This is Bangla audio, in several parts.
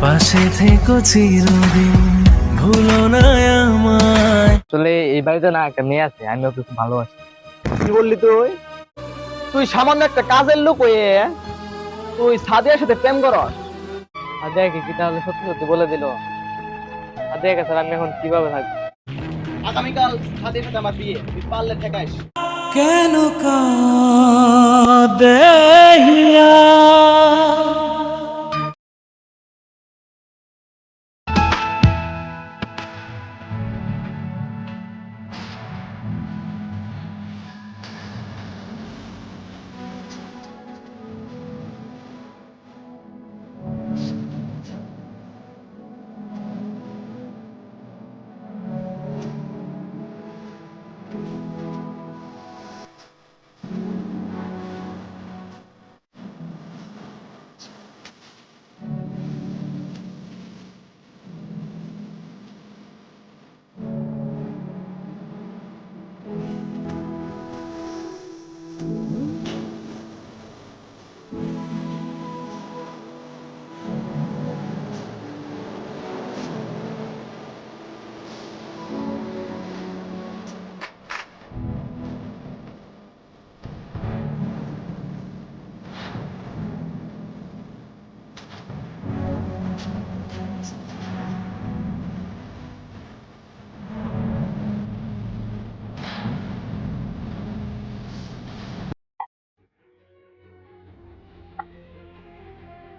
পাশে থেকো চিরদিন, ভুলো না আমায়। আসলে এই বাড়িতে না একটা মেয়ে আছে, আমি ওকে খুব ভালোবাসি। কি বললি তুই? তুই সামান্য একটা কাজের লোক হয়ে তুই সাদিয়ার সাথে প্রেম করস? সাদিয়াকে কি তাহলে সত্যি সত্যি বলে দিল? সাদিয়াকে স্যার আমি এখন কিভাবে থাকবো? আগামীকাল সাদিয়ার সাথে আমার বিয়ে, তুই পারলে ঠেকাইস। কেন কাঁদে হিয়া?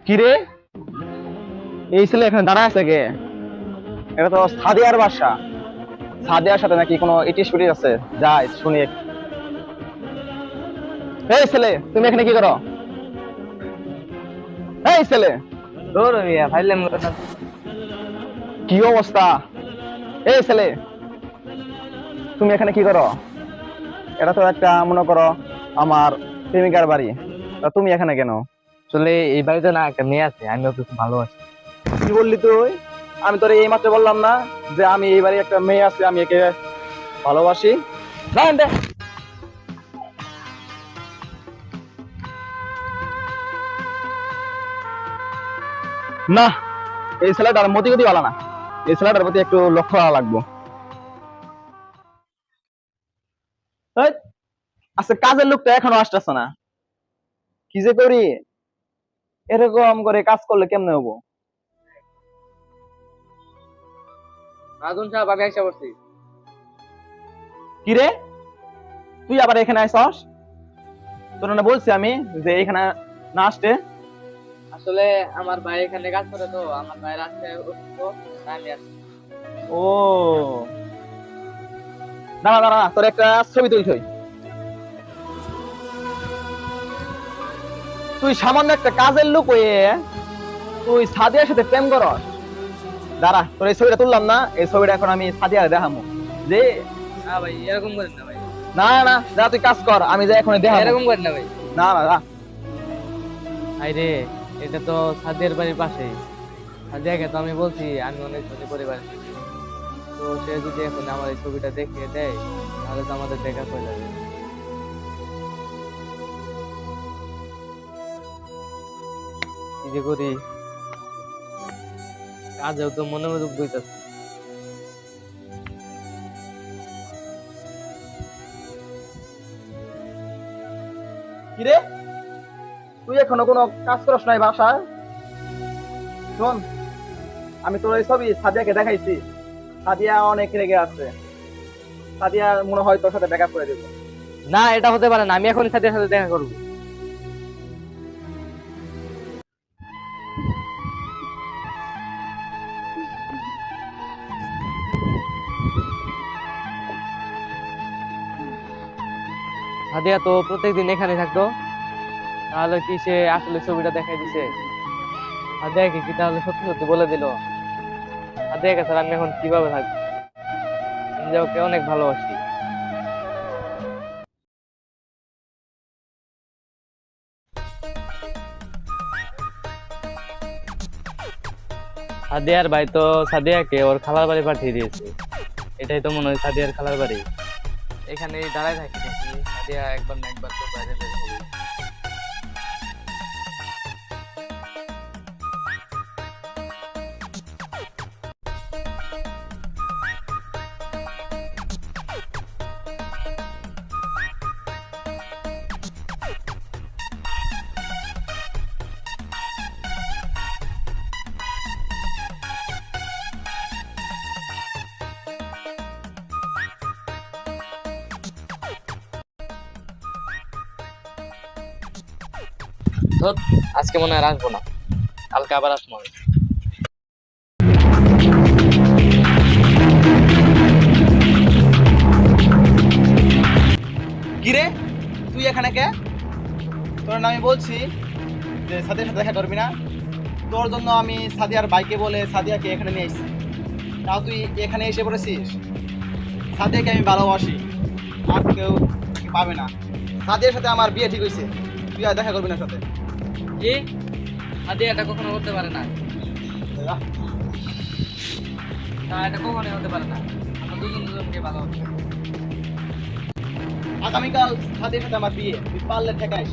কি রে, এই ছেলে এখানে দাঁড়ায় আছে কে? এটা তো সাদিয়ার বাসা। সাদিয়ার সাথে নাকি কোনো ইটিস পিটিস আছে? যাই শুনি একটু। এই ছেলে, তুমি এখানে কি করো? এই ছেলে, তোর ফাইলাম কথা। কি অবস্থা? এই ছেলে, তুমি এখানে কি করো? এটা তো একটা মনে করো আমার প্রেমিকার বাড়ি, তা তুমি এখানে কেন? আসলে এই বাড়িতে না একটা মেয়ে আছে, আমি ওকে খুব ভালোবাসি। কি বললি তুই? আমি তোর এই মাত্র বললাম না যে আমি এই বাড়ি একটা মেয়ে আছে, আমি একে ভালোবাসি? জানেন দে। না, এই ছেলেটার মতি গতি ভালো না। এই ছেলেটার প্রতি একটু লক্ষ্য করা লাগবো। এই, আচ্ছা কাজের লোকটা এখনো আসতেছে না, কি যে করি? এরকম করে কাজ করলে কেমনে হবো? রাজন সাহেব আমি এসে বসছি। কি রে, তুই আবার এখানে আইসস? তোর না বলছি আমি যে এখানে না আসতে? আসলে আমার ভাই এখানে কাজ করে, তো আমার ভাই রাস্তায় উঠতো, তাই আমি আসছি। ও, দাঁড়া দাঁড়া, তোর একটা ছবি তুলতে হই। তুই সামান্য একটা কাজের লোক হয়ে তুই সাদিয়ার সাথে প্রেম করস? দাঁড়া, তোর এই ছবিটা তুললাম না, এই ছবিটা এখন আমি সাদিয়ারে দেখামু যে। না ভাই, এরকম করেন না ভাই। না না, যা তুই কাজ কর, আমি যে এখন দেখাবো। এরকম করেন না ভাই। না না না। ভাই রে, এটা তো সাদিয়ার বাড়ির পাশেই। সাদিয়াকে তো আমি বলছি আমি অনেক ধনী পরিবার থেকে। তো সে যদি এখন আমার এই ছবিটা দেখিয়ে দেয়, তাহলে তো আমাদের দেখা হয়ে যাবে। কি যে করি, কাজেও তো মনে মনে বইতেছে। কি রে, তুই এখনো কোনো কাজ করস নাই বাসায়? শোন, আমি তোর এই ছবি সাদিয়াকে দেখাইছি, সাদিয়া অনেক রেগে আছে। সাদিয়া মনে হয় তোর সাথে ব্যাকআপ করে দেবে। না, এটা হতে পারে না, আমি এখন সাদিয়ার সাথে দেখা করবো। সাদিয়া তো প্রত্যেকদিন এখানে থাকতো, তাহলে কি সে আসলে ছবিটা দেখাই দিছে? সাদিয়াকে কি তাহলে সত্যি সত্যি বলে দিল? সাদিয়াকে স্যার আমি এখন কিভাবে থাকবো? আমি যে ওকে অনেক ভালোবাসি। সাদিয়ার ভাই তো সাদিয়াকে ওর খালার বাড়ি পাঠিয়ে দিয়েছে। এটাই তো মনে হয় সাদিয়ার খালার বাড়ি। এখানে দাঁড়ায় থাকি দেখি সাদিয়া একবার না একবার তো বাইরে বের হবে। ধর, আজকে মনে হয় আর আসবো না, কালকে আবার আসবো আমি। কিরে তুই এখানে কে? তোর আমি বলছি যে সাদিয়ার সাথে দেখা করবি না, তোর জন্য আমি সাদিয়ার বাইকে বলে সাদিয়াকে এখানে নিয়ে এসেছি, তাও তুই এখানে এসে পড়েছিস। সাদিয়াকে আমি ভালোবাসি, আর কেউ পাবে না। সাদিয়ার সাথে আমার বিয়ে ঠিক হয়েছে, তুই আর দেখা করবি না সাথে। কি? সাদিয়া এটা কখনো করতে পারে না, এটা কখনোই হতে পারে না। আমরা দুজনকে ভালোবাসি। আগামীকাল সাদিয়ার সাথে আমার বিয়ে, তুই পারলে ঠেকাইস।